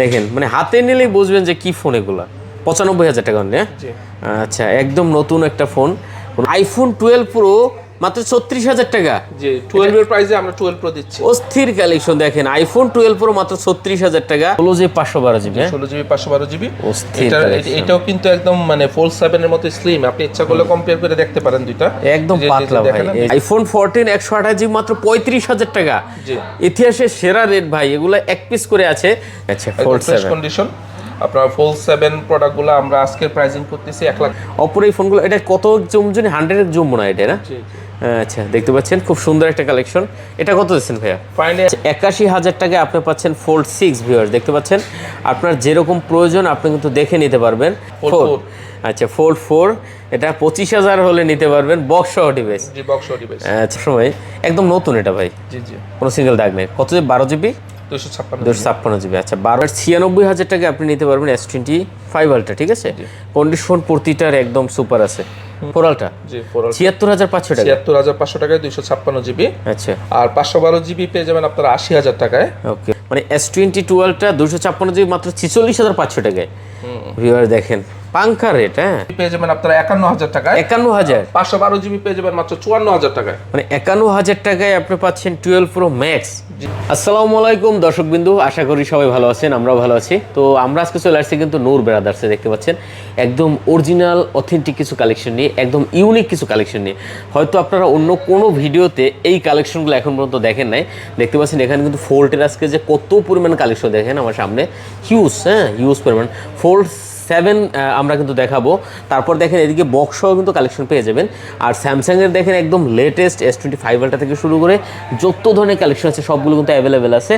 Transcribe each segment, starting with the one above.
দেখেন মানে হাতে নিলেই বুঝবেন যে কি ফোন এগুলা। 95,000 টাকা অনলি। আচ্ছা, একদম নতুন একটা ফোন, আইফোন 12 প্রো মাত্র 36,000 টাকা। জি, 12 এর প্রাইসে আমরা 12 প্রো দিচ্ছি। অস্থির কালেকশন। দেখেন আইফোন 12 প্রো মাত্র 36,000 টাকা, 16GB 512GB। 16GB 512GB। অস্থির কালেকশন। এটাও কিন্তু একদম মানে ফোল্ড 7 এর মতো স্লিম। আপনি ইচ্ছা করলে কম্পেয়ার করে দেখতে পারেন দুইটা। একদম পাতলা ভাই। আইফোন 14 128GB মাত্র 35,000 টাকা। জি, ইতিহাসের সেরা রেট ভাই, এগুলো এক পিস করে আছে। আচ্ছা, ফোল্ড 7 কন্ডিশন। আপনার ফোল্ড 7 প্রোডাক্টগুলো আমরা আজকে প্রাইসিং করতেছি 1 লাখ। অপর এই ফোনগুলো এটা কত জুম জানি, 100 জুম মনে হয় এটা না? জি। আচ্ছা, দেখতে পাচ্ছেন খুব সুন্দর একটা কালেকশন। এটা কত দিচ্ছেন ভাইয়া? ফাইনালি 81,000 টাকায় আপনি পাচ্ছেন ফোল্ড 6 ভিউয়ার্স। দেখতে পাচ্ছেন আপনার যেরকম প্রয়োজন আপনি কিন্তু দেখে নিতে পারবেন। আচ্ছা, ফোল্ড 4 এটা 25,000 হলে নিতে পারবেন, বক্স সহ ডিভাইস। জি, বক্স সহ ডিভাইস। আচ্ছা, সময় একদম নতুন এটা ভাই। জি জি, কোনো সিঙ্গেল দাগ নেই। কত? 12GB 256 256GB। আচ্ছা, 96,000 টাকা আপনি নিতে পারবেন S25 আলট্রা। ঠিক আছে, কন্ডিশন প্রতিটার একদম সুপার আছে। ফোরালটা জি, 76,500 টাকা। 76,500 টাকায় 256GB। আচ্ছা, আর 512GB পেয়ে যাবেন আপনারা 80,000 টাকায়। ওকে, মানে S2012টা 256GB মাত্র 46,500 টাকায়। ভিউয়ার দেখেন পাঙ্কা রেট। হ্যাঁ, পেয়ে যাবেন আপনারা 51,000 টাকায়। 51,000। 512GB পেয়ে যাবেন মাত্র 54,000 টাকায়। মানে 51,000 টাকায় আপনি পাচ্ছেন 12 প্রো ম্যাক্স। আসসালামু আলাইকুম দর্শকবিন্দু, আশা করি সবাই ভালো আছেন, আমরাও ভালো আছি। তো আমরা আজকে চলে আসছি কিন্তু নূর ব্রাদার্সে। দেখতে পাচ্ছেন একদম অরিজিনাল অথেন্টিক কিছু কালেকশন নিয়ে, একদম ইউনিক কিছু কালেকশন নিয়ে। হয়তো আপনারা অন্য কোনো ভিডিওতে এই কালেকশনগুলো এখন পর্যন্ত দেখেন নাই। দেখতে পাচ্ছেন এখানে কিন্তু ফোল্ডের আজকে যে কত পরিমাণ কালেকশন দেখেন আমার সামনে, হিউজ। হ্যাঁ, হিউজ পরিমাণ ফোল্ড 7 আমরা কিন্তু দেখাবো। তারপর দেখেন এদিকে বক্সও কিন্তু কালেকশন পেয়ে যাবেন। আর স্যামসাংয়ের দেখেন একদম লেটেস্ট S25 আলট্রা থেকে শুরু করে যত ধরনের কালেকশন আছে সবগুলো কিন্তু অ্যাভেলেবেল আছে।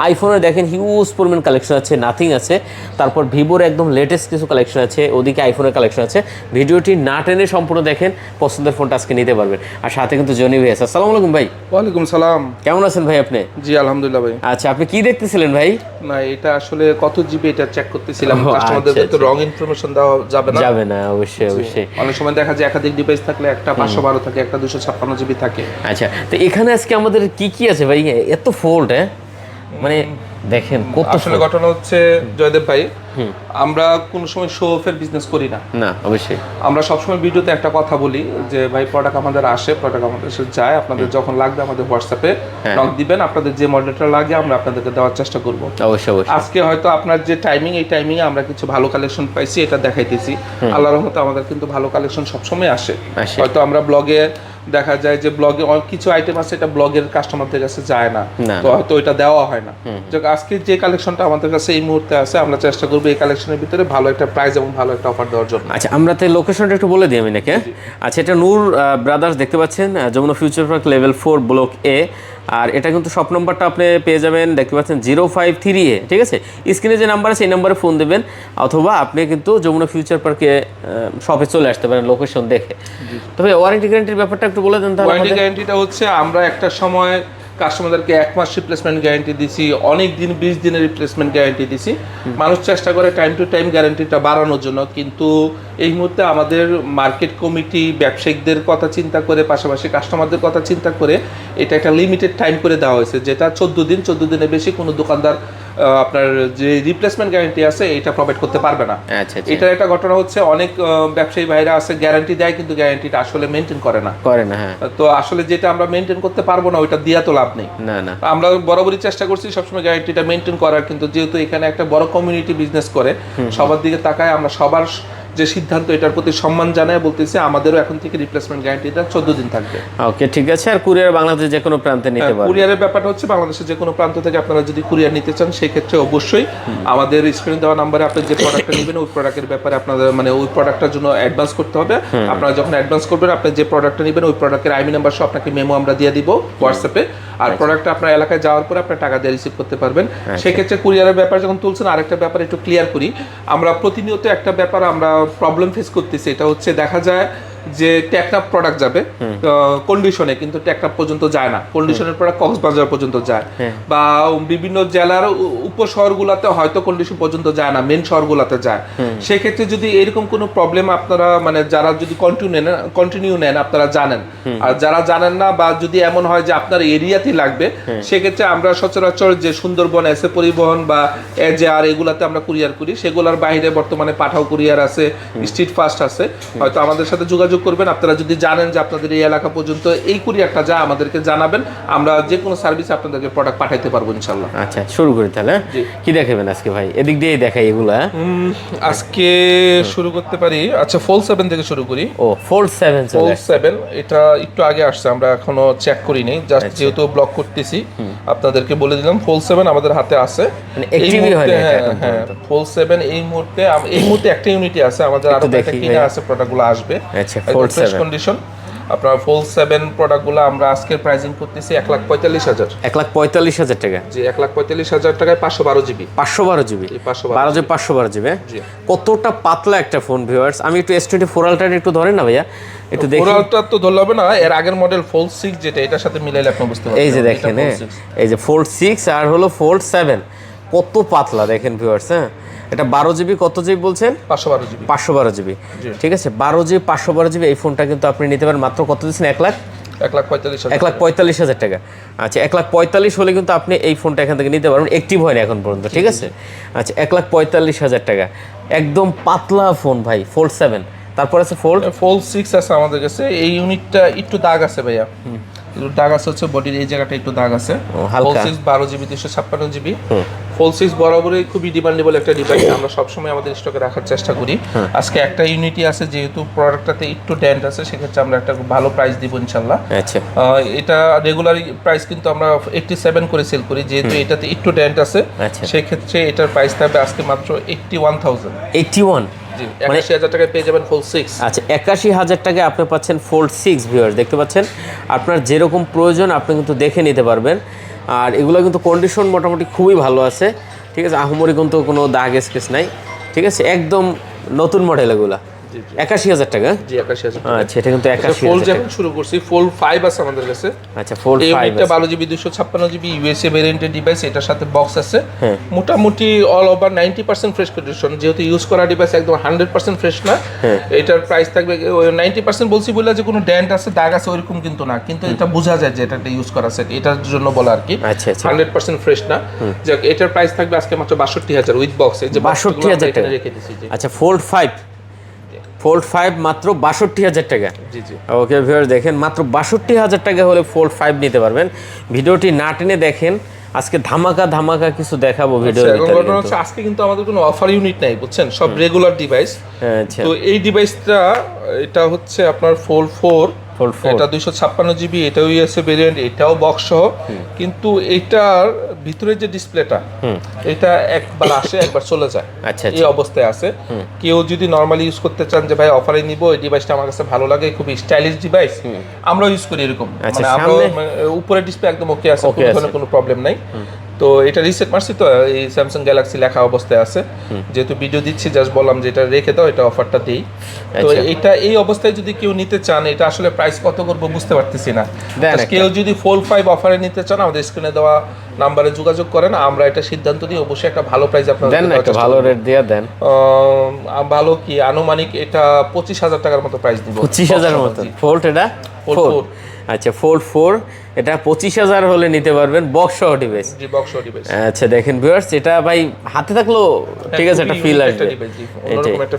আইফোনের দেখেন হিউজ পরিমাণ কালেকশন আছে, নাথিং আছে। তারপর ভিভোর একদম লেটেস্ট কিছু কালেকশন আছে, ওদিকে আইফোনের কালেকশন আছে। ভিডিওটি না টেনে সম্পূর্ণ দেখেন, পছন্দের ফোনটা আজকে নিতে পারবেন। আর সাথে কিন্তু জনি ভাই আছে। আসসালামু আলাইকুম ভাই। ওয়ালাইকুম সালাম। কেমন আছেন ভাই আপনি? জি, আলহামদুলিল্লাহ ভাই। আচ্ছা, আপনি কি দেখতেছিলেন ভাই? না, এটা আসলে কত জিবি এটা চেক করতেছিলাম। ও, কাস্টমারদের আচ্ছা, তো রং ইনফরমেশন দেওয়া যাবে না। যাবে না, অবশ্যই অবশ্যই। অনেক সময় দেখা যায় একাধিক ডিভাইস থাকলে একটা 512 থাকে, একটা 256GB থাকে। আচ্ছা, তো এখানে আজকে আমাদের কি কি আছে ভাই? এত ফোল্ড, হ্যাঁ মানে দেখেন কত। আসলে ঘটনা হচ্ছে জয়দেব ভাই, আমরা কোনো সময় শো অফের বিজনেস করি না। না, অবশ্যই আমরা সবসময় ভিডিওতে একটা কথা বলি যে ভাই প্রোডাক্ট আমাদের আসে, প্রোডাক্ট আমাদের এসে যায়, আপনাদের যখন লাগবে আমাদের হোয়াটসঅ্যাপে নক দিবেন, আপনাদের যে মডেলটা লাগে আমরা আপনাদেরকে দেওয়ার চেষ্টা করব। অবশ্যই অবশ্যই। আজকে হয়তো আপনার যে টাইমিং, এই টাইমিংয়ে আমরা কিছু ভালো কালেকশন পাইছি, এটা দেখাইতেছি। আল্লাহর রহমতে আমাদের কিন্তু ভালো কালেকশন সবসময় আসে। হয়তো আমরা ব্লগে দেখা যায় যে ব্লগে অনেক কিছু আইটেম আছে, এটা ব্লগের কাস্টমারদের কাছে যায় না, তো হয়তো এটা দেওয়া হয় না। আজকে যে কালেকশনটা আমাদের কাছে এই মুহূর্তে আছে, আমরা চেষ্টা করবো এই কালেকশনের ভিতরে ভালো একটা প্রাইস এবং ভালো একটা অফার দেওয়ার জন্য। আচ্ছা, আমরা তো লোকেশনটা একটু বলে দিই আমি নাকি? আচ্ছা, এটা নূর ব্রাদার্স দেখতে পাচ্ছেন, Jamuna future park level 4 block A. আর এটা কিন্তু শপ নম্বরটা আপনি পেয়ে যাবেন, দেখতে পাচ্ছেন 053A। ঠিক আছে, স্ক্রিনে যে নাম্বার আছে এই নাম্বারে ফোন দেবেন, অথবা আপনি কিন্তু যমুনা ফিউচার পার্কে শপে চলে আসতে পারেন লোকেশন দেখে। তবে ওয়ারেন্টি গ্যারান্টির ব্যাপারটা একটু বলে দেন তাহলে। ওয়ারেন্টি গ্যারান্টিটা হচ্ছে আমরা একটা সময় কাস্টমারদেরকে 1 মাস রিপ্লেসমেন্ট গ্যারান্টি দিছি, অনেক দিন 20 দিনের রিপ্লেসমেন্ট গ্যারান্টি দিছি। মানুষ চেষ্টা করে টাইম টু টাইম গ্যারান্টিটা বাড়ানোর জন্য, কিন্তু এই মুহূর্তে আমাদের মার্কেট কমিটি ব্যবসায়িকদের কথা চিন্তা করে, পাশাপাশি কাস্টমারদের কথা চিন্তা করে এটা একটা লিমিটেড টাইম করে দেওয়া হয়েছে, যেটা 14 দিন। 14 দিনের বেশি কোনো দোকানদার আপনার যে রিপ্লেসমেন্ট গ্যারান্টি আছে এটা প্রোভাইড করতে পারবে না। আচ্ছা, এটার একটা ঘটনা হচ্ছে অনেক ব্যবসায়ী ভাইরা আছে গ্যারান্টি দেয়, কিন্তু গ্যারান্টিটা আসলে মেনটেন করে না। হ্যাঁ, তো আসলে যেটা আমরা মেনটেন করতে পারবো না ওইটা দিয়া তো লাভ নেই। না না, আমরা বরাবরই চেষ্টা করছি সবসময় গ্যারান্টিটা মেনটেন করার, কিন্তু যেহেতু এখানে একটা বড় কমিউনিটি বিজনেস করে, সবার দিকে তাকায়, আমরা সবার যে সিদ্ধান্ত এটার প্রতি সম্মান জানায় বলতেছি আমাদেরও এখন থেকে রিপ্লেসমেন্ট গ্যারান্টিটা 14 দিন থাকবে। ওকে, ঠিক আছে। আর কুরিয়ার বাংলাদেশের যে কোনো প্রান্তে নিতে পারবেন। কুরিয়ারের ব্যাপারটা হচ্ছে বাংলাদেশের যে কোনো প্রান্ত থেকে আপনারা যদি কুরিয়ার নিতে চান, সেই ক্ষেত্রে অবশ্যই আমাদের স্ক্রিনে দেওয়া নাম্বারে আপনি যে প্রোডাক্টটা নেবেন ওই প্রোডাক্টের ব্যাপারে আপনাদের মানে ওই প্রোডাক্টটার জন্য অ্যাডভান্স করতে হবে। আপনারা যখন অ্যাডভান্স করবেন, আপনি যে প্রোডাক্টটা নেবেন ওই প্রোডাক্টের আইমি নাম্বার সহ আপনাকে মেমো আমরা দিয়ে দিব হোয়াটসঅ্যাপে। আর প্রোডাক্টটা আপনার এলাকায় যাওয়ার পরে আপনার টাকা দিয়ে রিসিভ করতে পারবেন। সেক্ষেত্রে কুরিয়ারের ব্যাপার যখন তুলছেন, আরেকটা ব্যাপার একটু ক্লিয়ার করি। আমরা প্রতিনিয়ত একটা ব্যাপার আমরা প্রবলেম ফেস করতেছি, এটা হচ্ছে দেখা যায় যে টেকনাফ প্রোডাক্ট যাবে কন্ডিশনে, কিন্তু টেকনাফ পর্যন্ত যায় না, কন্ডিশনের প্রোডাক্ট কক্সবাজার পর্যন্ত যায়, বা বিভিন্ন জেলার উপশহরগুলোতে হয়তো কন্ডিশন পর্যন্ত যায় না, মেন শহরগুলোতে যায়। সেক্ষেত্রে যদি এরকম কোনো প্রবলেম আপনারা মানে যারা যদি কন্টিনিউ নেন আপনারা জানেন, আর যারা জানেন না বা যদি এমন হয় যে আপনার এরিয়াতেই লাগবে, সেক্ষেত্রে আমরা সচরাচর যে সুন্দরবন এসে পরিবহন বা এজেআর এগুলাতে আমরা কুরিয়ার করি, সেগুলোর বাইরে বর্তমানে পাঠাও কুরিয়ার আছে, স্ট্রিট ফাস্ট আছে, হয়তো আমাদের সাথে যোগাযোগ করবেন। আপনারা যদি জানেন যে আপনাদের এই এলাকা পর্যন্ত এই কুরিয়ারটা যায়, আমাদেরকে জানাবেন, আমরা যে কোনো সার্ভিস আপনাদেরকে প্রোডাক্ট পাঠাইতে পারবো ইনশাল্লাহ। আচ্ছা, শুরু করি তাহলে। কি দেখাবেন আজকে ভাই? এদিক দিয়ে দেখাই এগুলা। আজকে শুরু করতে পারি, আচ্ছা ফোল্ড 7 থেকে শুরু করি। ও ফোল্ড 7, ফোল্ড 7 এটা একটু আগে আসছে, আমরা এখনো চেক করিনি, জাস্ট যেহেতু ব্লক করতেছি আপনাদেরকে বলে দিলাম। ফোল্ড 7 আমাদের হাতে আছে, মানে অ্যাক্টিভই হয় না এটা। হ্যাঁ ফোল্ড 7 এই মুহূর্তে একটা ইউনিটই আছে, আমাদের আরো একটা কিনা আছে, প্রোডাক্টগুলো আসবে। আচ্ছা, ফোল্ড 7 কন্ডিশন। আপনার ফোল্ড 7 প্রোডাক্টগুলো আমরা আজকের প্রাইসিং করতেছি 1,45,000। 1,45,000 টাকা? জি, 1,45,000 টাকায় 512 জিবি। 512 জিবি? 512 জিবি। কতটা পাতলা একটা ফোন ভিউয়ার্স। আমি একটু S24 আলট্রা একটু ধরেন না ভাইয়া, একটু দেখি। ফোল্ডটা তো ধরলে হবে না, এর আগের মডেল ফোল্ড 6 যেটা, এটার সাথে মিলাইলে আপনি বুঝতে পারবেন। এই যে দেখেন, এই যে ফোল্ড 6 আর হলো ফোল্ড 7, কত পাতলা দেখেন ভিউয়ার্স। হ্যাঁ, এটা 12 জিবি, কত জিবি বলছেন? 512 জিবি। 512 জিবি, ঠিক আছে। 12 জিবি 512 জিবি এই ফোনটা কিন্তু আপনি নিতে পারেন মাত্র কত দিচ্ছেন? 1,45,000 টাকা। আচ্ছা, 1,45,000 হলে কিন্তু আপনি এই ফোনটা এখান থেকে নিতে পারবেন, অ্যাক্টিভ হয়নি এখন পর্যন্ত, ঠিক আছে। আচ্ছা, 1,45,000 টাকা, একদম পাতলা ফোন ভাই, ফোল্ড 7। তারপর আছে ফোল্ড 6 আছে আমাদের কাছে। এই ইউনিটটা একটু দাগ আছে ভাইয়া, একটু দাগ আছে, হচ্ছে বডির এই জায়গাটা একটু দাগ আছে। Fold 6 12 GB 256 GB. ফোল্ড 6 বরাবরই খুবই ডিমান্ডেবল একটা ডিভাইস, আমরা সবসময় আমাদের স্টকে রাখার চেষ্টা করি। আজকে একটা ইউনিটই আছে, যেহেতু প্রোডাক্টটাতে একটু ডেন্ট আছে, সেক্ষেত্রে আমরা একটা ভালো প্রাইস দিব ইনশাল্লাহ। আচ্ছা, এটা রেগুলার প্রাইস কিন্তু আমরা 87 করে সেল করি, যেহেতু এটাতে একটু ডেন্ট আছে, সেক্ষেত্রে এটার প্রাইস থাকবে আজকে মাত্র 81,000। 81 81,000 টাকায় পেয়ে যাবেন ফোল্ড 6। আচ্ছা, 81,000 টাকায় আপনি পাচ্ছেন ফোল্ড 6 ভিউয়ার্স, দেখতে পাচ্ছেন। আপনার যেরকম প্রয়োজন আপনি কিন্তু দেখে নিতে পারবেন, আর এগুলো কিন্তু কন্ডিশন মোটামুটি খুবই ভালো আছে, ঠিক আছে। আহমরি কিন্তু কোনো দাগ স্কেচ নাই, ঠিক আছে, একদম নতুন মডেল এগুলা। 81,000 টাকা? জি, 81,000। আচ্ছা, এটা কিন্তু 81,000 ফোল্ড যখন শুরু করছি, ফোল্ড 5 আছে আমাদের কাছে। আচ্ছা, ফোল্ড 5 এটা 12 জিবি 256 জিবি ইউএসএ ভেরিয়েন্টের ডিভাইস, এটার সাথে বক্স আছে। মোটামুটি অল ওভার 90% ফ্রেশ কন্ডিশন, যেহেতু ইউজ করা ডিভাইস একদম 100% ফ্রেশ না। এটার প্রাইস থাকবে 90% বলছি বলে যে কোনো ডেন্ট আছে দাগ আছে ওইরকম কিন্তু না, কিন্তু এটা বোঝা যায় যে এটা ইউজ করা সেট, এটার জন্য বলা আর কি। আচ্ছা, 100% ফ্রেশ না। যাক, এটার প্রাইস থাকবে আজকে মাত্র 62,000 উইথ বক্স। এই যে 62,000 টাকা রেখে দিয়েছি। আচ্ছা, ফোল্ড 5 মাত্র 62,000 টাকা। জি জি, ওকে ভিউয়ার্স, দেখেন মাত্র 62,000 টাকা হলে ফোল্ড 5 নিতে পারবেন। ভিডিওটি না টেনে দেখেন, আজকে ধামাকা কিছু দেখাবো ভিডিওর ভিতরে। আজকে কিন্তু আমাদের কোনো অফার ইউনিট নাই, বুঝছেন, সব রেগুলার ডিভাইস। আচ্ছা, তো এই ডিভাইসটা এটা হচ্ছে আপনার ফোল্ড 4, এটা 256 জিবি, এটাও ইউএসএ ভেরিয়েন্ট, এটাও বক্স সহ, কিন্তু এটার ভিতরে যে ডিসপ্লেটা, এটা একবার আসে একবার চলে যায়, আচ্ছা, এই অবস্থায় আছে। কেউ যদি নরমালি ইউজ করতে চান যে ভাই অফারে নিব, এই ডিভাইসটা আমার কাছে ভালো লাগে, খুবই স্টাইলিশ ডিভাইস, আমরা ইউজ করি এরকম। মানে আমরা উপরে ডিসপ্লে একদম ওকে আছে, কোনো প্রবলেম নাই। তো এটা রিসেট মারছি, তো এই স্যামসাং গ্যালাক্সি লেখা অবস্থায় আছে, যেহেতু ভিডিও দিচ্ছি জাস্ট বললাম যে এটা রেখে দাও, এটা অফারটা দিই। তো এটা এই অবস্থায় যদি কেউ নিতে চান, এটা আসলে প্রাইস কত করবো বুঝতে পারতেছি না। কেউ যদি ফোল্ড 5 অফারে নিতে চান, আমাদের স্ক্রিনে দেওয়া নাম্বারে যোগাযোগ করেন, আমরা এটা সিদ্ধান্ত নিয়ে অবশ্যই একটা ভালো প্রাইস আপনাদের দেন, একটা ভালো রেট দিয়ে দেন। ভালো কি আনুমানিক এটা 25,000 টাকার মতো প্রাইস দিব। 25,000 এর মতো ফোল্ড, এটা 4। আচ্ছা, ফোল্ড 4 এটা 25,000 হলে নিতে পারবেন, বক্স সহ ডিভাইস। জি, বক্স সহ ডিভাইস। আচ্ছা, দেখেন ভিউয়ার্স, এটা ভাই হাতে থাকলো, ঠিক আছে, একটা ফিল আসবে, অন্যরকম একটা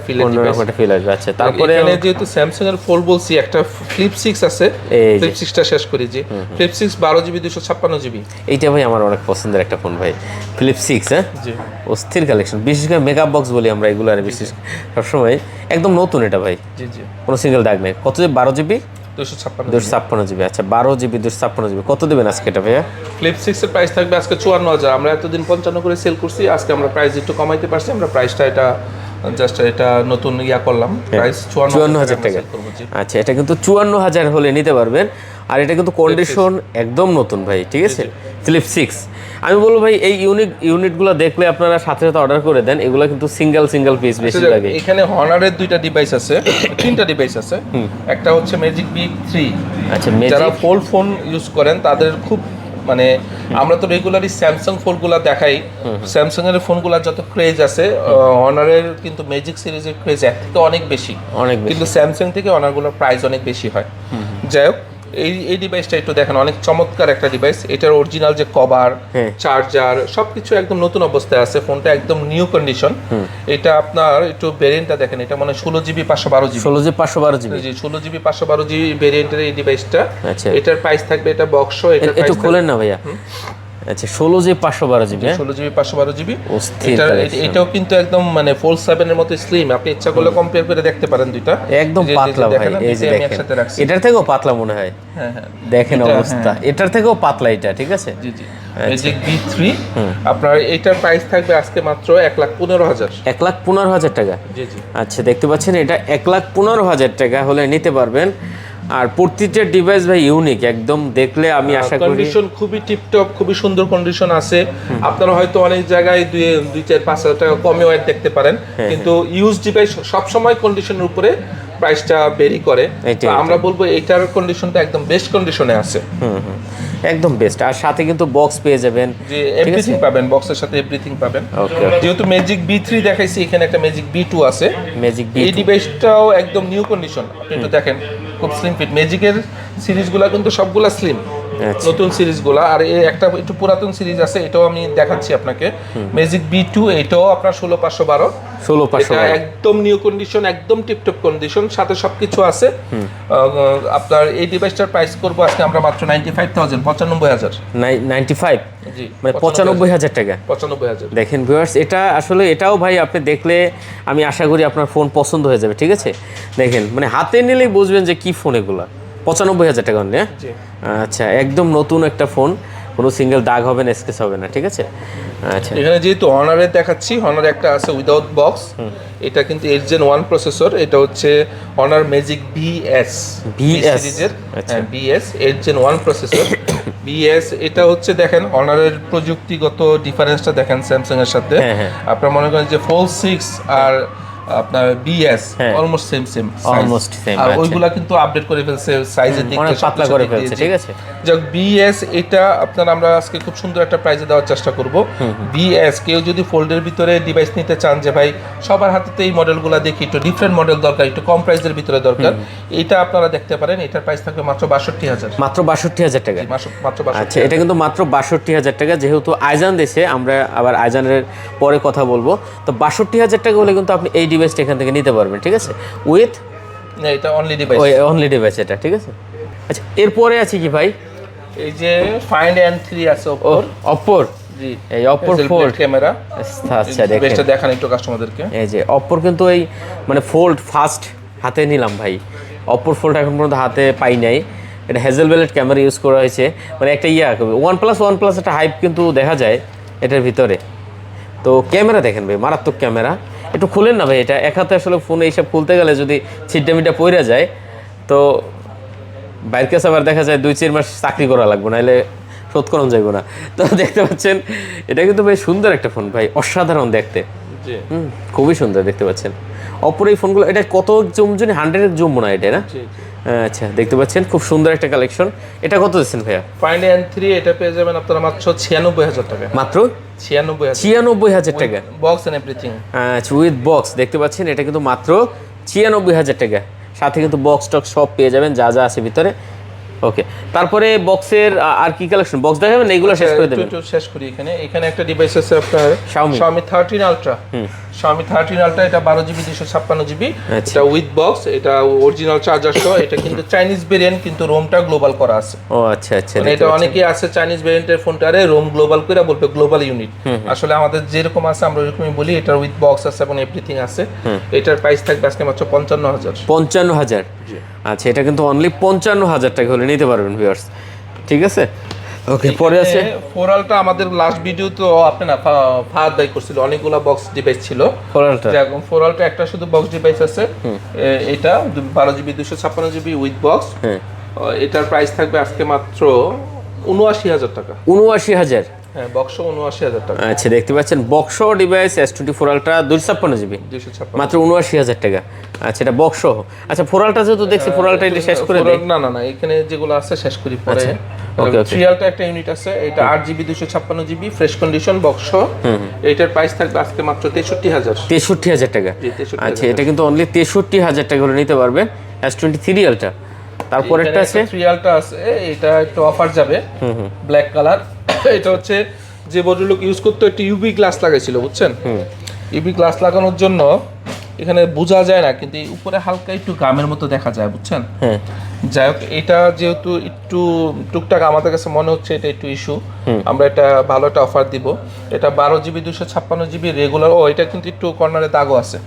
ফিল আসবে। আচ্ছা, তারপরে এখানে যেহেতু স্যামসাং এর ফোল্ড বলছি, একটা ফ্লিপ 6 আছে, ফ্লিপ 6টা শেষ করি। যে ফ্লিপ 6 12 জিবি 256 জিবি, এইটা ভাই আমার অনেক পছন্দের একটা ফোন ভাই, ফ্লিপ 6। হ্যাঁ, জি, অস্থির কালেকশন, বিশেষ করে মেকআপ বক্স বলি আমরা এগুলো, আর বিশেষ সবসময় একদম নতুন এটা ভাই। জি জি, কোনো সিঙ্গেল দাগ নেই। কত জিবি? 12 GB 256 GB. আচ্ছা, 12 জিবি 256 জিবি, কত দেবেন আজকে এটা ভাইয়া? ফ্লিপ 6 এর প্রাইস থাকবে আজকে 54,000। আমরা এতদিন 55 করে সেল করছি, আজকে আমরা প্রাইস একটু কমাইতে পারছি। আমরা প্রাইসটা এটা জাস্ট এটা নতুন করলাম, প্রাইস 54,000 টাকা। আচ্ছা, এটা কিন্তু 54,000 হলে নিতে পারবেন, আর এটা কিন্তু কন্ডিশন একদম নতুন ভাই, ঠিক আছে, ফিলিপ 6। আমি বলবো ভাই এই ইউনিটগুলো দেখলে আপনারা সাথে সাথে অর্ডার করে দেন, এগুলো কিন্তু সিঙ্গেল পিস বেশি লাগে। এখানে হনারের দুইটা ডিভাইস আছে, তিনটা ডিভাইস আছে। একটা হচ্ছে ম্যাজিক বি 3। আচ্ছা, যারা ফোল্ড ফোন ইউজ করেন তাদের খুব মানে আমরা তো রেগুলারলি স্যামসাং ফোনগুলো দেখাই, স্যামসাং এর ফোনগুলো যত ক্রেজ আছে অনারের কিন্তু ম্যাজিক সিরিজের ক্রেজ এর থেকে অনেক বেশি, কিন্তু স্যামসাং থেকে অনারগুলোর প্রাইস অনেক বেশি হয়। যাই হোক, এই ডিভাইসটা একটু দেখেন, অনেক চমৎকার একটা ডিভাইস। এটার অরিজিনাল যে কভার, চার্জার সবকিছু একদম নতুন অবস্থায় আছে, ফোনটা একদম নিউ কন্ডিশন। এটা আপনার একটু ভেরিয়েন্টটা দেখেন, এটা মানে 16GB 512GB 16GB জি 16GB 512GB ভেরিয়েন্টের এই ডিভাইসটা। এটার প্রাইস থাকবে, এটা বক্স, এটা একটু খোলেন না ভাইয়া। আচ্ছা, 16GB 512GB 16GB 512GB। এটাও কিন্তু একদম মানে ফোল্ড 7 এর মতো স্লিম, আপনি ইচ্ছা করলে কম্পেয়ার করে দেখতে পারেন দুইটা, একদম পাতলা ভাই। এই যে দেখেন, এটার থেকেও পাতলা মনে হয়। হ্যাঁ, দেখেন অবস্থা, এটার থেকেও পাতলা এটা, ঠিক আছে। জি জি, ম্যাজিক B3 আপনার এটার প্রাইস থাকবে আজকে মাত্র 1,15,000 1,15,000 টাকা। জি জি, আচ্ছা, দেখতে পাচ্ছেন এটা 1,15,000 টাকা হলে নিতে পারবেন। আর প্রতিটা ডিভাইস ভাই ইউনিক একদম, দেখলে আমি আশা করি কন্ডিশন খুবই টিপটপ, খুবই সুন্দর কন্ডিশন আছে। আপনারা হয়তো অনেক জায়গায় 2-4-5 টাকা কমে ওয়েট দেখতে পারেন, কিন্তু ইউজ ডিভাইস সবসময় কন্ডিশনের উপরে প্রাইসটা ভেরি করে। আমরা বলবো এটার কন্ডিশনটা একদম বেস্ট কন্ডিশনে আছে, একদম বেস্ট। আর সাথে কিন্তু বক্স পেয়ে যাবেন, যে এভরিথিং পাবেন, বক্সের সাথে এভরিথিং পাবেন। যেহেতু ম্যাজিক B3 দেখাইছি, এখানে একটা ম্যাজিক B2 আছে। এই ডিভাইসটাও একদম নিউ কন্ডিশন, আপনি একটু দেখেন, খুব স্লিম ফিট। ম্যাজিকের সিরিজগুলো কিন্তু সবগুলা স্লিম, নতুন সিরিজগুলো। আর এই একটা একটু পুরাতন সিরিজ আছে, এটাও আমি দেখাচ্ছি আপনাকে, ম্যাজিক B2। এটাও আপনার 16,512 একদম নিউ কন্ডিশন, একদম টিপটপ কন্ডিশন, সাথে সবকিছু আছে। আপনার এই ডিভাইসটার প্রাইস করব আজকে আমরা মাত্র 95,000 95,000 95, জি মানে 95,000 টাকা। 95,000 দেখেন ভিউয়ার্স, এটা আসলে এটাও ভাই আপনি দেখলে আমি আশা করি আপনার ফোন পছন্দ হয়ে যাবে, ঠিক আছে। দেখেন মানে হাতে নিলেই বুঝবেন যে কি ফোন এগুলা। 95,000 টাকা অনলি। আচ্ছা, একদম নতুন একটা ফোন, কোনো সিঙ্গেল দাগ হবে না, স্কেচ হবে না, ঠিক আছে। আচ্ছা, এখানে যেহেতু হনারের দেখাচ্ছি, হনার একটা আছে উইদাউট বক্স, এটা কিন্তু 8 Gen 1 প্রসেসর। এটা হচ্ছে হনার ম্যাজিক BS সিরিজের, BS 8 Gen 1 প্রসেসর। BS এটা হচ্ছে দেখেন হনারের প্রযুক্তিগত ডিফারেন্সটা দেখেন স্যামসাং এর সাথে। আপনারা মনে করেন যে ফোল্ড 6 আর আপনার BS অলমোস্ট সেম আর ওইগুলা কিন্তু আপডেট করে ফেলছে, সাইজের দিক থেকে পাতলা করে ফেলছে, ঠিক আছে। যাক, BS এটা আপনার আমরা আজকে খুব সুন্দর একটা প্রাইসে দেওয়ার চেষ্টা করব। BS কেউ যদি ফোল্ডের ভিতরে ডিভাইস নিতে চান, যে ভাই সবার হাতে তো এই মডেলগুলো দেখি, একটু ডিফারেন্ট মডেল দরকার, একটু কম প্রাইসের ভিতরে দরকার, এটা আপনারা দেখতে পারেন। এটার প্রাইস থাকবে মাত্র 62,000 মাত্র 62,000 টাকা। মাত্র 62। আচ্ছা, এটা কিন্তু মাত্র 62,000 টাকা। যেহেতু আইজান দেশে, আমরা আবার আইজানের পরে কথা বলবো, তো 62,000 টাকা হলে কিন্তু আপনি এই ডিভাইসটা এখান থেকে নিতে পারবেন, ঠিক আছে। উইথ এটা অনলি ডিভাইস এটা, ঠিক আছে। আচ্ছা, এরপরে আছে কি ভাই? এই যে Find N3 আছে Oppo জি, এই Oppo ফোল্ড ক্যামেরা। আচ্ছা, দেখেন বেশটা দেখান একটু কাস্টমারদেরকে। এই যে Oppo কিন্তু এই মানে ফোল্ড ফার্স্ট হাতে নিলাম ভাই। Oppo ফোল্ড এখন পর্যন্ত হাতে পাই নাই। এটা হ্যাজেলবেলেট ক্যামেরা ইউজ করা হয়েছে, মানে একটা OnePlus একটা হাইপ কিন্তু দেখা যায় এটার ভিতরে। তো ক্যামেরা দেখেন ভাই, মারাত্মক ক্যামেরা। একটু খুলেন না ভাই, এটা এক হাতে আসলে ফোনে এইসব খুলতে গেলে যদি ছিটটা পড়ে যায়, তো বাইরের কাছে আবার দেখা যায় 2-4 মাস চাকরি করা লাগবে, নাহলে শোধ করা যাইব না। তো দেখতে পাচ্ছেন এটা কিন্তু ভাই সুন্দর একটা ফোন ভাই, অসাধারণ দেখতে, খুবই সুন্দর দেখতে পাচ্ছেন। অপর এই ফোনগুলো, এটা কত জুম জানি, 100 জুম মনে হয় এটা, না? আচ্ছা, দেখতে পাচ্ছেন খুব সুন্দর একটা কালেকশন। এটা কত দিচ্ছেন ভাইয়া? Find N3 এটা পেয়ে যাবেন আপনারা মাত্র 96,000 টাকা। মাত্র 96,000 টাকা, বক্স এন্ড এভরিথিং। আচ্ছা, উইথ বক্স দেখতে পাচ্ছেন, এটা কিন্তু মাত্র 96,000 টাকা। সাথে কিন্তু বক্স টক সব পেয়ে যাবেন, যা যা আছে ভিতরে। ওকে, তারপরে বক্সের আর কি কালেকশন? বক্স দেখাবেন না, এগুলো শেষ করে দেবেন। একটু শেষ করি। এখানে একটা ডিভাইস আছে আপনার Xiaomi 13 Ultra। Xiaomi 13 Ultra, এটা 12GB 256GB, এটা উইথ বক্স, এটা অরিজিনাল চার্জার সহ। এটা কিন্তু চাইনিজ ভেরিয়েন্ট, কিন্তু রোমটা গ্লোবাল করা আছে। ও আচ্ছা আচ্ছা, এটা অনেকেই আছে চাইনিজ ভেরিয়েন্টের ফোনটারে রোম গ্লোবাল করে বলবে গ্লোবাল ইউনিট। আসলে আমাদের যেরকম আছে আমরা ওরকমই বলি। এটার উইথ বক্স আছে এবং এভরিথিং আছে। এটার প্রাইস থাকবে আজকে মাত্র 55,000। 55,000? আচ্ছা, এটা কিন্তু অনলি 55,000 টাকা হলে নিতে পারবেন ভিউয়ার্স, ঠিক আছে। ওকে, পরে আছে ফোরালটা। আমাদের লাস্ট ভিডিও তো আপনি না ফাহাদ ভাই করছিল, অনেকগুলো বক্স ডিভাইস ছিল ফোরালটা একটা শুধু বক্স ডিভাইস আছে। এটা 12GB 256GB উইথ বক্স। এটার প্রাইস থাকবে আজকে মাত্র ৭৯,০০০ টাকা। ৭৯,০০০? হ্যাঁ, বক্স ৭৯,০০০ টাকা। আচ্ছা, দেখতে পাচ্ছেন box device S24 ultra 256 GB 256 মাত্র ৭৯,০০০ টাকা। আচ্ছা, এটা বক্স। আচ্ছা, 4 আলট্রা যেহেতু দেখছি 4 আলট্রা এটা শেষ করে দেই। না না না, এখানে যেগুলো আছে শেষ করি পরে। ওকে, ওকে। 3 আলট্রা একটা ইউনিট আছে, এটা 8GB 256GB fresh condition box. এটার প্রাইস থাকবে আজকে মাত্র 63,000। 63,000 টাকা। জি, 63,000 আচ্ছা, এটা কিন্তু অনলি 63,000 টাকা করে নিতে পারবেন S23 আলট্রা। তারপর একটা আছে 3 আলট্রা আছে, এটা একটু অফার যাবে, ব্ল্যাক কালার। এটা হচ্ছে যে ভদ্রলোক ইউজ করতে একটু ইউভি গ্লাস লাগাইছিল, বুঝছেন? ইউভি গ্লাস লাগানোর জন্য এখানে বোঝা যায় না, কিন্তু এই উপরে হালকা একটু গামের মতো দেখা যায়, বুঝছেন? হ্যাঁ। যাই হোক, এটা যেহেতু একটু টুকটাক আমাদের কাছে মনে হচ্ছে এটা একটু ইস্যু, আমরা এটা ভালো একটা অফার দিব। এটা 12GB 256GB রেগুলার। ও, এটা কিন্তু একটু কর্নারে দাগও আছে।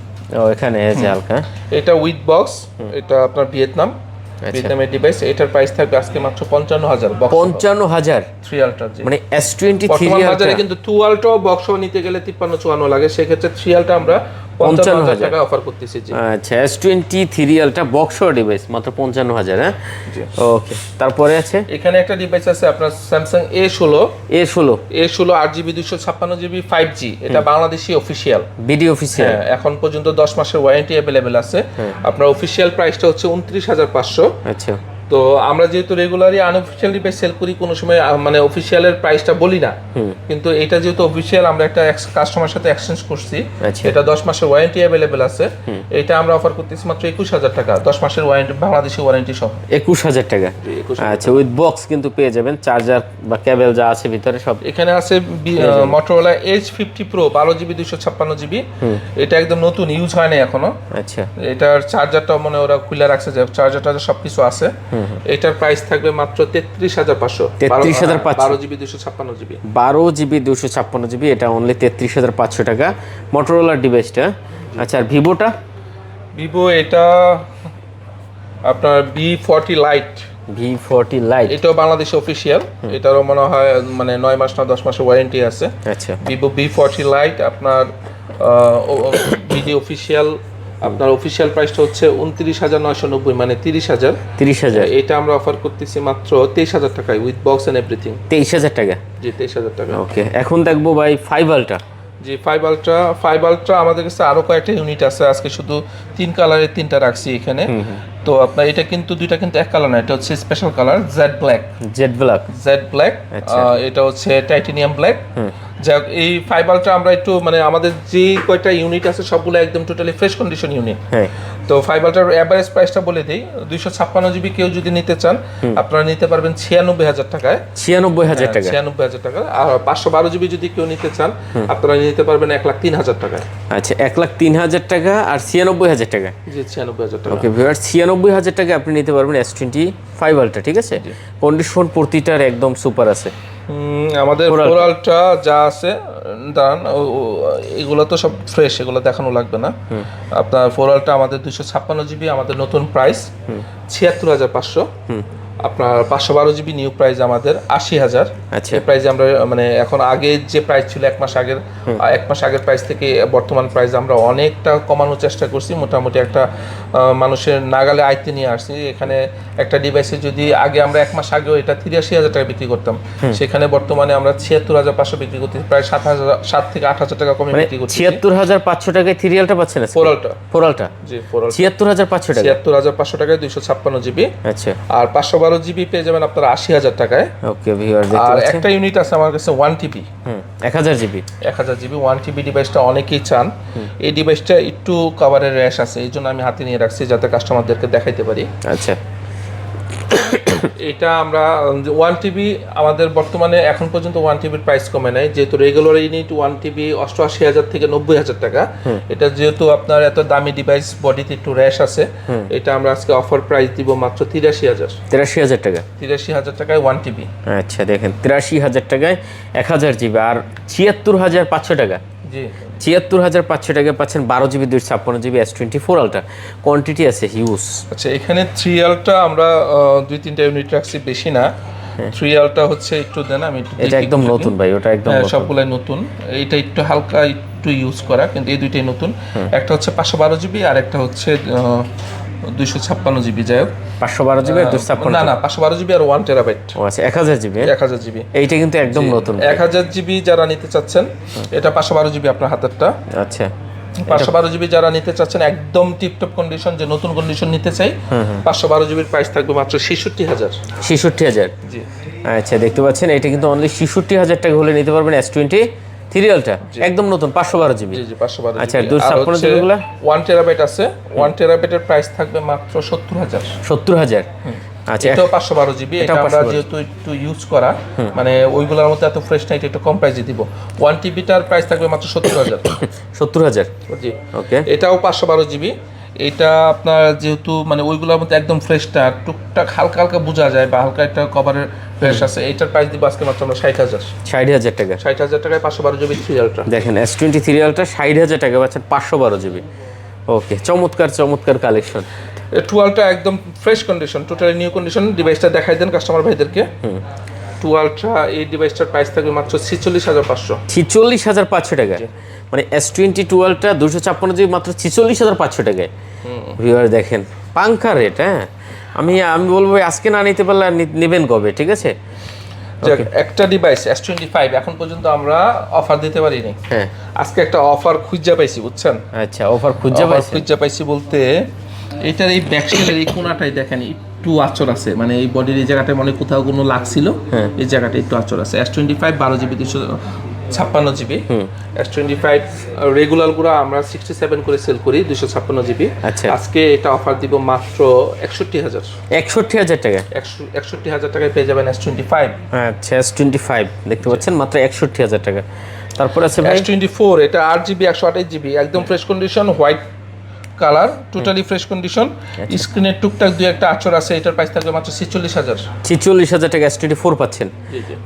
ও, এখানে আছে হালকা। এটা উইথ বক্স, এটা আপনার ভিয়েতনামের ডিভাইস। এটার প্রাইস থাকবে আজকে মাত্র 55,000। 55,000 3 আলট্রা। মানে S23 বর্তমান আলট্রা বাজারে কিন্তু 2 আলট্রা বক্স নিতে গেলে 53-54 লাগে, সেক্ষেত্রে 3 আলট্রা আমরা 55,000 টাকা অফার করতেছি। জি। আচ্ছা, S23 আলট্রা বক্স ডিভাইস মাত্র 55,000। হ্যাঁ, ওকে। তারপরে আছে এখানে একটা ডিভাইস আছে আপনার Samsung A16 8GB 256GB 5G। এটা বাংলাদেশি অফিশিয়াল, বিডি অফিশিয়াল। হ্যাঁ, এখন পর্যন্ত 10 মাসের ওয়ারেন্টি अवेलेबल আছে। আপনার অফিশিয়াল প্রাইসটা হচ্ছে 29,500। আচ্ছা। তো আমরা যেহেতু রেগুলারই আনঅফিশিয়াল ডিভাইস সেল করি, কোনো সময় মানে অফিশিয়ালের প্রাইসটা বলি না, কিন্তু এটা যেহেতু অফিশিয়াল আমরা একটা কাস্টমার সাথে এক্সচেঞ্জ করছি, এটা 10 মাসের ওয়ারেন্টি अवेलेबल আছে। এটা আমরা অফার করতেছি মাত্র 21,000 টাকা, 10 মাসের ওয়ারেন্টি, বাংলাদেশি ওয়ারেন্টি সহ। 21,000 টাকা। আচ্ছা, উইথ বক্স কিন্তু পেয়ে যাবেন, চার্জার বা কেবল যা আছে ভিতরে সব। এখানে আছে Motorola Edge 50 Pro 12GB 256GB। এটা একদম নতুন, ইউজ হয় না এখনো। আচ্ছা, এটার চার্জারটা মনে ওরা খুলে রাখছে, যে চার্জারটা সবকিছু আছে। এটার প্রাইস থাকবে মাত্র 33,500। 33,500 12GB 256GB। 12GB 256GB, এটা অনলি 33,500 টাকা মোটরোলার ডিভাইসটা। আচ্ছা, আর ভিভোটা? ভিভো এটা আপনার V40 Lite। V40 Lite, এটাও বাংলাদেশে অফিশিয়াল। এটারও মনে হয় মানে 9 মাস না 10 মাসের ওয়ারেন্টি আছে। আচ্ছা, ভিভো V40 Lite আপনার বিডি অফিশিয়াল। আপনার অফিশিয়াল প্রাইসটা হচ্ছে 29,990, মানে 30,000। এটা আমরা অফার করতেছি মাত্র 23,000 টাকায় উইথ বক্স এন্ড এভরিথিং। 23,000 টাকা। জি, 23,000 টাকা। ওকে, এখন দেখবো ভাই 5 আলট্রা। জি, 5 আলট্রা আমাদের কাছে আরো কয়েকটা ইউনিট আছে, আজকে শুধু 3 কালারের 3টা রাখছি এখানে। তো আপনার এটা কিন্তু দুইটা কিন্তু এক কালার না, এটা হচ্ছে স্পেশাল কালার জেড ব্ল্যাক। এটা হচ্ছে টাইটেনিয়াম ব্ল্যাক। যাক, এই 5 আলট্রা আমরা একটু মানে আমাদের যে কয়টা ইউনিট আছে সবগুলো একদম টোটালি ফ্রেশ কন্ডিশন ইউনিট। তো 5 আলট্রার এভারেজ প্রাইসটা বলে দেই, 256GB কেউ যদি নিতে চান আপনারা নিতে পারবেন 96,000 টাকায়। 96,000 টাকা। 96,000 টাকা। আর 512GB যদি কেউ নিতে চান আপনারা নিতে পারবেন 1,03,000 টাকায়। আচ্ছা, 1,03,000 টাকা আর 96,000 টাকা। জি, 96,000 টাকা। ওকে ভিউয়ার, 96,000 টাকা আপনি নিতে পারবেন S25 আলট্রা, ঠিক আছে? কন্ডিশন প্রতিটার একদম সুপার আছে। আমাদের 4 আলট্রা যা আছে দাঁড়ান, এগুলো তো সব ফ্রেশ, এগুলো দেখানো লাগবে না। আপনার 4 আলট্রা আমাদের 256GB, আমাদের নতুন প্রাইস 76,500। আপনার 512GB নিউ প্রাইস আমাদের 80,000। আচ্ছা, এই প্রাইসে আমরা মানে এখন আগে যে প্রাইস ছিল এক মাস আগের প্রাইস থেকে বর্তমান প্রাইস আমরা অনেকটা কমানোর চেষ্টা করছি, মোটামুটি একটা মানুষের নাগালে আয়ত্তে নিয়ে আসছি। এখানে একটা ডিভাইসে যদি আগে আমরা এক মাস আগেও এটা 83,000 টাকা বিক্রি করতাম, সেখানে বর্তমানে আমরা 76,500 বিক্রি করতেছি, প্রায় 7 থেকে 8,000 টাকা কমে বিক্রি করছি। 76,500 টাকায় 3 আলট্রা পাচ্ছেন? 4 আলট্রা। জি, 76,500 টাকা। 76,500 টাকায় 256GB। আচ্ছা, আর 512GB পেয়ে যাবেন আপনারা 80,000 টাকায়। ওকে ভিউয়ার, দেখতে আর পাচ্ছেন একটা ইউনিট আছে আমার কাছে 1TB। 1000GB। 1000GB 1TB ডিভাইসটা অনেকেই চান। এই ডিভাইসটা একটু কভারের র্যাশ আছে, এই জন্য আমি হাতে নিয়ে রাখছি যাতে কাস্টমারদেরকে দেখাইতে পারি। আচ্ছা, এটা আমরা 1TB আমাদের বর্তমানে এখন পর্যন্ত 1TBর প্রাইস কমে নাই, যেহেতু রেগুলার ইউনিট 1TB 88,000 থেকে 90,000 টাকা। এটা যেহেতু আপনার এত দামি ডিভাইস, বডিতে একটু র্যাশ আছে, এটা আমরা আজকে অফার প্রাইস দিব মাত্র 83,000 টাকা। 83,000 টাকায় 1TB। আচ্ছা, দেখেন 83,000 টাকায় 1000GB আর 76,500 টাকা। জি, 76,500 টাকায় পাচ্ছেন 12GB 256GB S24 ultra. Quantity আছে হিউজ। আচ্ছা, এখানে 3 আলট্রা আমরা 2-3টা ইউনিট রাখছি, বেশি না। 3 আলট্রা হচ্ছে একটু দেন, আমি একটু এটা একদম নতুন ভাই, ওটা একদম নতুন। সবগুলাই নতুন, এইটা একটু হালকা একটু ইউজ করা, কিন্তু এই দুইটাই নতুন। একটা হচ্ছে 512GB আর একটা হচ্ছে 256 জিবি যাই হোক 512 জিবি আর 256 না 512 জিবি আর 1 টেরাবাইট। ও আচ্ছা 1000 জিবি। 1000 জিবি এইটা কিন্তু একদম নতুন। 1000 জিবি যারা নিতে চাচ্ছেন, এটা 512 জিবি আপনার হাতেরটা। আচ্ছা 512 জিবি যারা নিতে চাচ্ছেন একদম টিপটপ কন্ডিশন, যে নতুন কন্ডিশন নিতে চাই, 512 জিবির প্রাইস থাকবে মাত্র 66000। 66000 জি। আচ্ছা দেখতে পাচ্ছেন এটা কিন্তু অনলি 66000 টাকা হলে নিতে পারবেন S23 আলট্রা একদম নতুন 512 জিবি। জি 512 আচ্ছা 256 জিবি গুলো 1 টেরাবাইট আছে, 1 টেরাবাইটের প্রাইস থাকবে মাত্র 70000। 70000 আচ্ছা এটাও 512 জিবি। এটা আমরা যেহেতু একটু ইউজ করা, মানে ওইগুলোর মতো এত ফ্রেশ নাই, একটু কম প্রাইসে দিব। 1 টিবিটার প্রাইস থাকবে মাত্র 70000। 70000 জি ওকে। এটাও 512 জিবি। এটা আপনার যেহেতু মানে ওইগুলোর মধ্যে একদম ফ্রেশটা টুকটাক হালকা হালকা বোঝা যায় বা হালকা একটা কভারের ফ্রেশ আছে, এইটার প্রাইস দিব আজকে মাত্র আমরা 60000। 60000 টাকা। 60000 টাকায় 512 জিবি 3 আলট্রা দেখেন S23 আলট্রা 60000 টাকা পাচ্ছেন 512 জিবি। ওকে চমৎকার চমৎকার কালেকশন। এই 12টা একদম fresh condition, totally new condition. ডিভাইসটা দেখাই দেন কাস্টমার ভাইদেরকে। 12টা এই ডিভাইসটার প্রাইস থাকবে মাত্র 46500। 46500 টাকা। মানে S22টা 256 জিবি মাত্র 46500 টাকায়। ভিউয়ার দেখেন পাঙ্কা রেট। হ্যাঁ আমি বলবো আজকে না নিতে পারলে নেবেন কবে? ঠিক আছে একটা ডিভাইস S25 এখন পর্যন্ত আমরা অফার দিতে পারিনি। হ্যাঁ আজকে একটা অফার খুঁজে পাইছি, বুঝছেন? আচ্ছা অফার খুঁজে পাইছি বলতে এটার এই ব্যাকশেলের এই কোণাটাই দেখেন একটু আঁচড় আছে, মানে এই বডির এই জায়গাটায় মনে কোথাও কোনো লাগছিল, এই জায়গাটা একটু আঁচড় আছে। S25 12 GB 256 GB. S25 regular গুলো আমরা 67 করে সেল করি 256 জিবি। আচ্ছা আজকে এটা অফার দিব মাত্র 61000। 61000 টাকা। 61000 টাকায় পেয়ে যাবেন S25। আচ্ছা S25 দেখতে পাচ্ছেন মাত্র 61000 টাকা। তারপর আছে ভাই S24, এটা 8 জিবি 128 জিবি একদম fresh condition, white colour, totally fresh condition. স্ক্রিনের টুকটাক দুই একটা আঁচড় আছে, এটার প্রাইস থাকবে মাত্র 46000। 46000 টাকা S24 পাচ্ছেন।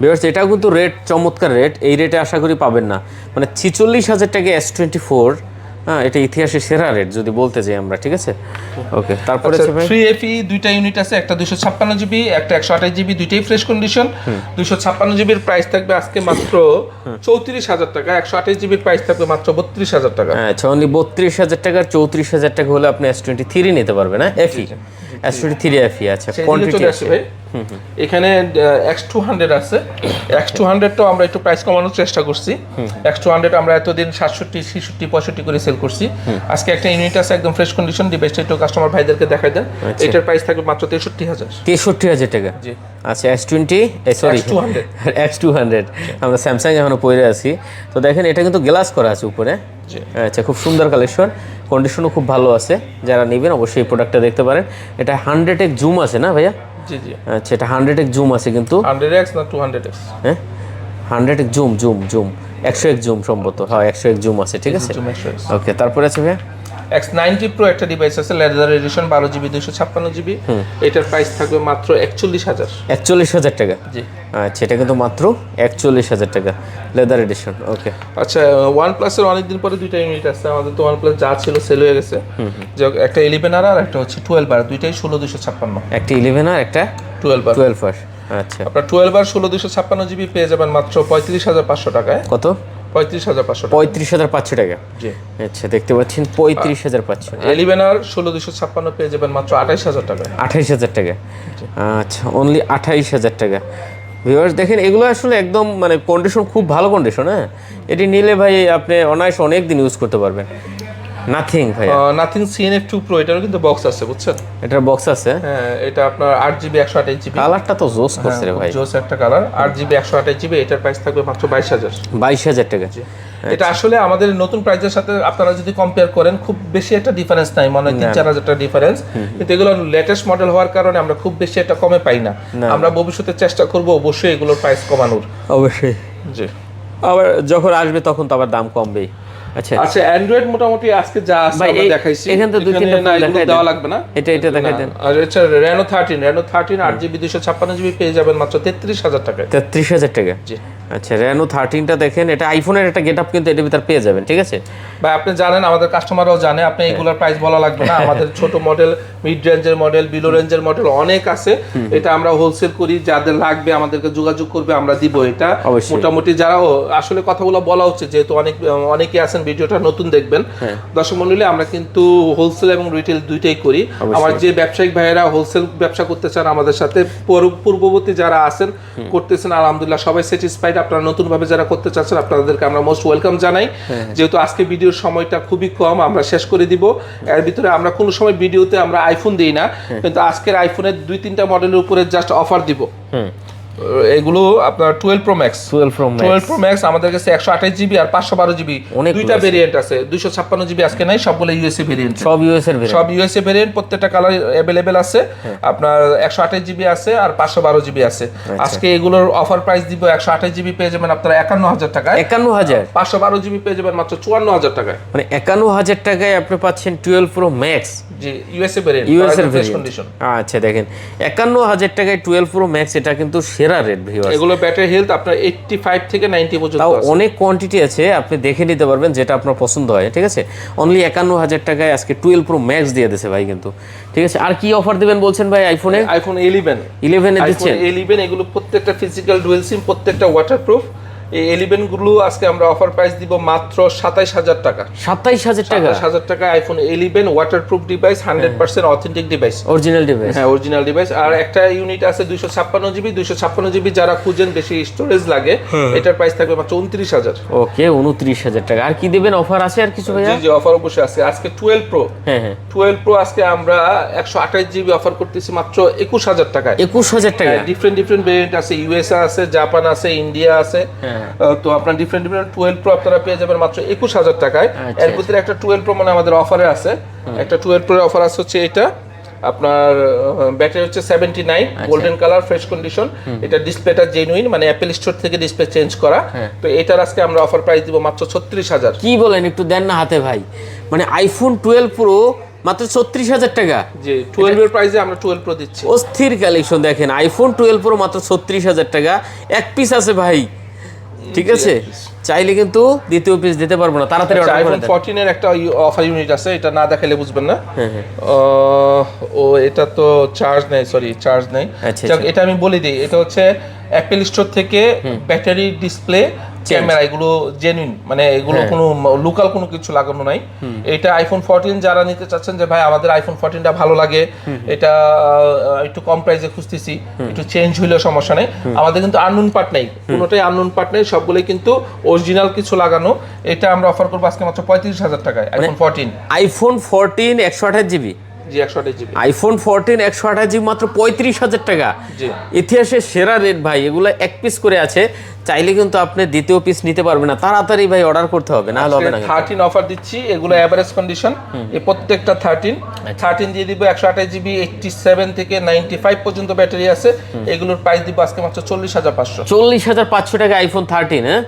ভিউয়ার্স এটাও কিন্তু রেট চমৎকার রেট, এই রেটে আশা করি পাবেন না। মানে 46000 টাকা S24, হ্যাঁ এটা ইতিহাসের সেরা রেট যদি বলতে যাই আমরা। ঠিক আছে ওকে। তারপরে আছে ভাই 3FE দুইটা ইউনিট আছে, একটা 256 জিবি একটা 128 জিবি, দুইটাই ফ্রেশ কন্ডিশন। 256 জিবির প্রাইস থাকবে আজকে মাত্র 34000 টাকা, 128 জিবির প্রাইস থাকবে মাত্র 32000 টাকা। আচ্ছা অনলি 32000 টাকা। 34000 টাকা হলে আপনি S23 নিতে পারবেন। হ্যাঁ FE S23 FE। আচ্ছা কোয়ান্টিটি আছে ভাই এখানে X200 আছে। X200 তো আমরা একটু প্রাইস কমানোর চেষ্টা করছি। X200 আমরা এতদিন 67 66 65 করে সেল করছি। আজকে একটা ইউনিট আছে একদম ফ্রেশ কন্ডিশন, ডিভাইসটা একটু কাস্টমার ভাইদেরকে দেখাই দেন। এটার প্রাইস থাকবে মাত্র 63000। 63000 টাকা। জি আচ্ছা X200 আমরা স্যামসাং এখনো পরে আছি। তো দেখেন এটা কিন্তু গ্লাস করা আছে উপরে। আচ্ছা খুব সুন্দর কালেকশন, কন্ডিশনও খুব ভালো আছে। যারা নেবেন অবশ্যই এই প্রোডাক্টটা দেখতে পারেন। এটা 100x জুম আছে না ভাইয়া? জি জি আচ্ছা এটা 100x জুম আছে কিন্তু 100x না 200x? হ্যাঁ 100x জুম 100x জুম সম্ভবত। হ্যাঁ 100x জুম আছে। ঠিক আছে ওকে। তারপরে আছে ভাইয়া X90 Pro একটা ডিভাইস আছে, লেদার এডিশন 12 জিবি 256 জিবি। এটার প্রাইস থাকবে মাত্র 41000। 41000 টাকা। জি আচ্ছা এটা কিন্তু মাত্র 41000 টাকা লেদার এডিশন। ওকে আচ্ছা OnePlus এর অনেকদিন পরে দুইটা ইউনিট আছে আমাদের। তো OnePlus যা ছিল সেল হয়ে গেছে, যে একটা 11R আর একটা হচ্ছে 12R, দুইটাই 16256। একটা 11 আর একটা 12R। আচ্ছা আপনার 12R 16256 জিবি পেয়ে যাবেন মাত্র 35500 টাকায়। কত? 35500 টাকা। 35500 টাকা। জি আচ্ছা দেখতে পাচ্ছেন 35500। 11R 16256 পেয়ে যাবেন মাত্র 28000 টাকায়। 28000 টাকা। আচ্ছা অনলি 28000 টাকা। ভিউয়ার্স দেখেন এগুলো আসলে একদম মানে কন্ডিশন খুব ভালো কন্ডিশন। হ্যাঁ এটি নিলে ভাই আপনি অনায়াসে অনেক দিন ইউজ করতে পারবেন। নাথিং ভাই নাথিং CNF2 Pro এটারও কিন্তু বক্স আছে, বুঝছেন? এটার বক্স আছে। হ্যাঁ এটা আপনার 8 জিবি 128 জিবি। কালারটা তো জোস করছে রে ভাই, জোস একটা কালার। 8 জিবি 128 জিবি, এটার প্রাইস থাকবে মাত্র 22000। 22000 টাকা। এটা আসলে আমাদের নতুন প্রাইসের সাথে আপনারা যদি কম্পেয়ার করেন খুব বেশি একটা ডিফারেন্স নাই, মানে 3-4000 টাকা ডিফারেন্স। কিন্তু এগুলো লেটেস্ট মডেল হওয়ার কারণে আমরা খুব বেশি একটা কমে পাই না। আমরা ভবিষ্যতে চেষ্টা করব অবশ্যই এগুলোর প্রাইস কমানোর। অবশ্যই জি, আবার যখন আসবে তখন তো আবার দাম কমবেই। আচ্ছা আচ্ছা অ্যান্ড্রয়েড মোটামুটি আজকে যা আছে আমরা দেখাইছি। এখান থেকে দুই তিনটা দেখাই দেওয়া লাগবে না। এটা দেখাই দেন। আর আচ্ছা Reno 13 8GB 256GB পেয়ে যাবেন মাত্র 33000 টাকায়। 33000 টাকা। জি আচ্ছা, রেনো 13টা দেখেন, এটা আইফোনের একটা গেটআপ কিন্তু এটার ভিতর পেয়ে যাবেন, ঠিক আছে ভাই। আপনি জানেন, আমাদের কাস্টমাররাও জানে, আপনি এগুলোর প্রাইস বলা লাগবে না। আমাদের ছোট মডেল, মিড রেঞ্জের মডেল, বিলো রেঞ্জের মডেল অনেক আছে। এটা আমরা হোলসেল করি, যাদের লাগবে আমাদেরকে যোগাযোগ করবে, আমরা দিব। এটা অবশ্যই। মোটামুটি যারা আসলে কথাগুলো বলা হচ্ছে, যেহেতু অনেকে আছেন ভিডিওটা নতুন দেখবেন, দর্শক মণ্ডলী, আমরা কিন্তু হোলসেল এবং রিটেল দুইটাই করি। আমার যে ব্যবসায়িক ভাইয়েরা হোলসেল ব্যবসা করতে চান আমাদের সাথে, পূর্ববর্তী যারা আছেন করতেছেন, আলহামদুলিল্লাহ সবাই স্যাটিসফাইড। আপনারা নতুন ভাবে যারা করতে চাচ্ছেন, আপনাদেরকে আমরা মোস্ট ওয়েলকাম জানাই। যেহেতু আজকে ভিডিওর সময়টা খুবই কম, আমরা শেষ করে দিব। এর ভিতরে আমরা কোনো সময় ভিডিওতে আমরা আইফোন দিই না, কিন্তু আজকের আইফোনের 2-3টা মডেলের উপরে জাস্ট অফার দিব। এগুলো আপনার 12 Pro Max 12 Pro Max আমাদের কাছে 128 জিবি আর 512 জিবি দুইটা ভেরিয়েন্ট আছে। 256 জিবি আজকে নাই, সবগুলো ইউএসএ ভেরিয়েন্ট, সব ইউএসএ ভেরিয়েন্ট, প্রত্যেকটা কালার अवेलेबल আছে। আপনার 128 জিবি আছে আর 512 জিবি আছে। আজকে এগুলোর অফার প্রাইস দিব, 128 জিবি পেয়ে যাবেন আপনারা 51000 টাকায়, 51000। 512 জিবি পেয়ে যাবেন মাত্র 54000 টাকায়। মানে 51000 টাকায় আপনি পাচ্ছেন 12 Pro Max, জি ইউএসএ ভেরিয়েন্ট, কন্ডিশন। আচ্ছা দেখেন, 51000 টাকায় 12 Pro Max, এটা কিন্তু সেরা রেট ভিউয়ার্স। এগুলো ব্যাটারি হেলথ আপনার 85 থেকে 90 পর্যন্ত তাও আছে। অনেক কোয়ান্টিটি আছে, আপনি দেখে নিতে পারবেন যেটা আপনার পছন্দ হয়, ঠিক আছে। অনলি 51000 টাকায় আজকে 12 Pro Max দিয়ে দিয়েছে ভাই কিন্তু, ঠিক আছে। আর কি অফার দিবেন বলছেন ভাই আইফোনে? আইফোন 11 এ দিচ্ছেন। 11 এগুলো প্রত্যেকটা ফিজিক্যাল ডুয়াল সিম, প্রত্যেকটা ওয়াটারপ্রুফ। এই 11 গুলো আজকে আমরা অফার প্রাইস দিব মাত্র 27000 টাকা। 27000 টাকা? 27000 টাকা iPhone 11 waterproof device, 100% authentic device, original device. হ্যাঁ অরিজিনাল ডিভাইস। আর একটা ইউনিট আছে 256 জিবি। 256 জিবি যারা খুঁজেন, বেশি স্টোরেজ লাগে, এটার প্রাইস থাকবে মাত্র 29000। ওকে, 29000 টাকা। আর কি দিবেন অফার আছে আর কিছু ভাইয়া? জি জি, অফার অবশ্যই আছে। আজকে 12 প্রো, হ্যাঁ 12 প্রো আজকে আমরা 128 জিবি অফার করতেছি মাত্র 21000 টাকায়। 21000 টাকা? ডিফারেন্ট ভেরিয়েন্ট আছে, ইউএসএ আছে, জাপান আছে, ইন্ডিয়া আছে। তো আপনার ডিফারেন্ট 12 প্রো আপনারা পেয়ে যাবেন মাত্র 21000 টাকায়। এর ভিতরে একটা 12 প্রো মানে আমাদের অফারে আছে, একটা 12 প্রো অফার আছে হচ্ছে এটা। আপনার ব্যাটারি হচ্ছে 79, গোল্ডেন কালার, ফ্রেশ কন্ডিশন। এটা ডিসপ্লেটা জেনুইন, মানে অ্যাপল স্টোর থেকে ডিসপ্লে চেঞ্জ করা। তো এটার আজকে আমরা অফার প্রাইস দিব মাত্র 36000। কি বলেন, একটু দেন না হাতে ভাই। মানে আইফোন 12 প্রো মাত্র 36000 টাকা? জি, 12 এর প্রাইসে আমরা 12 প্রো দিচ্ছি। অস্থির কালেকশন দেখেন, আইফোন 12 প্রো মাত্র 36000 টাকা। এক পিস আছে ভাই, ঠিক আছে, চাইলে কিন্তু দ্বিতীয় পিস দিতে পারবো না, তাড়াতাড়ি অর্ডার করে দেন। আইফোন 14 এর একটা অফার ইউনিট আছে, এটা না দেখালে বুঝবেন না। ও এটা তো চার্জ নেই, সরি চার্জ নেই। এটা আমি বলে দিই, এটা হচ্ছে অ্যাপল স্টোর থেকে ব্যাটারি, ডিসপ্লে, ক্যামেরা, এগুলো জেনুইন, মানে এগুলো কোনো লোকাল কোনো কিছু লাগানো নাই। এটা আইফোন 14 যারা নিতে চাচ্ছেন, যে ভাই আমাদের আইফোন 14টা ভালো লাগে, এটা একটু কম প্রাইসে খুঁজতেছি, একটু চেঞ্জ হইলেও সমস্যা নেই। আমাদের কিন্তু আননোন পার্ট নেই, কোনোটাই আননোন পার্ট নেই, সবগুলোই কিন্তু অরিজিনাল কিছু লাগানো। এটা আমরা অফার করবো আজকে মাত্র 35000 টাকায়। IPhone 14, iPhone 14 128 GB. জি 128 জিবি আইফোন 14 128 জিবি মাত্র 35000 টাকা। ইতিহাসের সেরা রেট ভাই। এগুলো এক পিস করে আছে, চাইলে কিন্তু আপনি দ্বিতীয় পিস নিতে পারবেন না, তাড়াতাড়ি ভাই অর্ডার করতে হবে, না হলে হবে না। 13 অফার দিচ্ছি, এগুলো এভারেজ কন্ডিশন, এই প্রত্যেকটা 13 দিয়ে দিব। 128 জিবি, 87 থেকে 95 পর্যন্ত ব্যাটারি আছে। এগুলোর প্রাইস দিব আজকে মাত্র 40500। 40500 টাকা আইফোন 13। হ্যাঁ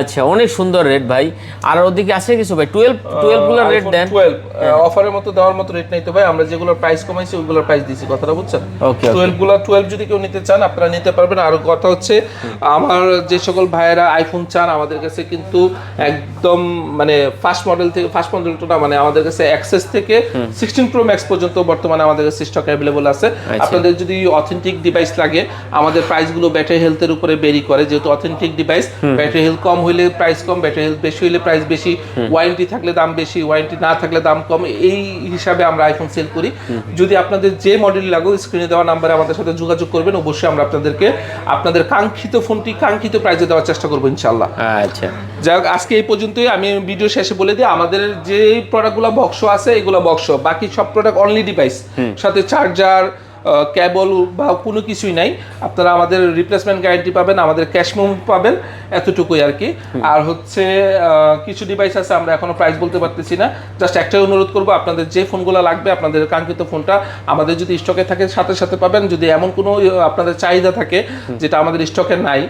আচ্ছা, অনেক সুন্দর রেট ভাই। আর ওদিকে আছে কিছু ভাই? 12 গুলোর রেট দেন। 12 অফারের মতো দেওয়ার মতো রেট নাই তো ভাই, আমরা যেগুলোর প্রাইস কমাইছি ওইগুলোর প্রাইস দিছি, কথাটা বুঝছেন? 12 যদি কেউ নিতে চান আপনারা নিতে পারবেন। আর কথা হচ্ছে, আমার যে সকল ভাইয়েরা আইফোন চান, আমাদের কাছে কিন্তু একদম মানে ফার্স্ট মডেলটা না, মানে আমাদের কাছে অ্যাক্সেস থেকে 16 প্রো ম্যাক্স পর্যন্ত বর্তমানে আমাদের কাছে স্টক অ্যাভেলেবল আছে। আপনাদের যদি অথেন্টিক ডিভাইস লাগে, আমাদের প্রাইসগুলো ব্যাটারি হেলথের উপরে ভেরি করে, যেহেতু অথেন্টিক ডিভাইস, ব্যাটারি কম হইলে প্রাইস কম, ব্যাটারি হেলথ বেশি হইলে প্রাইস বেশি, ওয়ারেন্টি থাকলে দাম বেশি, ওয়ারেন্টি না থাকলে দাম কম, এই হিসাবে আমরা আইফোন সেল করি। যদি আপনাদের যে মডেল লাগুক, স্ক্রিনে দেওয়া নাম্বারে আমাদের সাথে যোগাযোগ করবেন, অবশ্যই আমরা আপনাদেরকে আপনাদের কাঙ্ক্ষিত ফোনটি কাঙ্ক্ষিত প্রাইসে দেওয়ার চেষ্টা করবো ইনশাআল্লাহ। আচ্ছা, যাই হোক, আজকে এই পর্যন্তই। আমি ভিডিও শেষে বলে দিই, আমাদের যে প্রোডাক্টগুলো বক্স আছে, এগুলো বক্স, বাকি সব প্রোডাক্ট অনলি ডিভাইস, সাথে চার্জার, কেবল বা কোনো কিছুই নাই। আপনারা আমাদের রিপ্লেসমেন্ট গ্যারান্টি পাবেন, আমাদের ক্যাশ মেমো পাবেন, এতটুকুই আর কি। আর হচ্ছে কিছু ডিভাইস আছে, আমরা এখনো প্রাইস বলতে পারতেছি না। জাস্ট একটাই অনুরোধ করবো, আপনাদের যে ফোনগুলো লাগবে, আপনাদের কাঙ্ক্ষিত ফোনটা আমাদের যদি স্টকে থাকে সাথে সাথে পাবেন। যদি এমন কোনো আপনাদের চাহিদা থাকে যেটা আমাদের স্টকে নাই,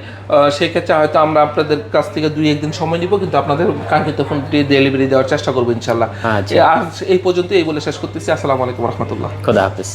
সেই ক্ষেত্রে হয়তো আমরা আপনাদের কাছ থেকে 2-1 দিন সময় নিব, কিন্তু আপনাদের কাঙ্ক্ষিত ফোনটি ডেলিভারি দেওয়ার চেষ্টা করবো ইনশাল্লাহ। আর এই পর্যন্ত এই বলে শেষ করতেছি। আসসালামু আলাইকুম রহমতুল্লাহ। খোদা হাফেজ।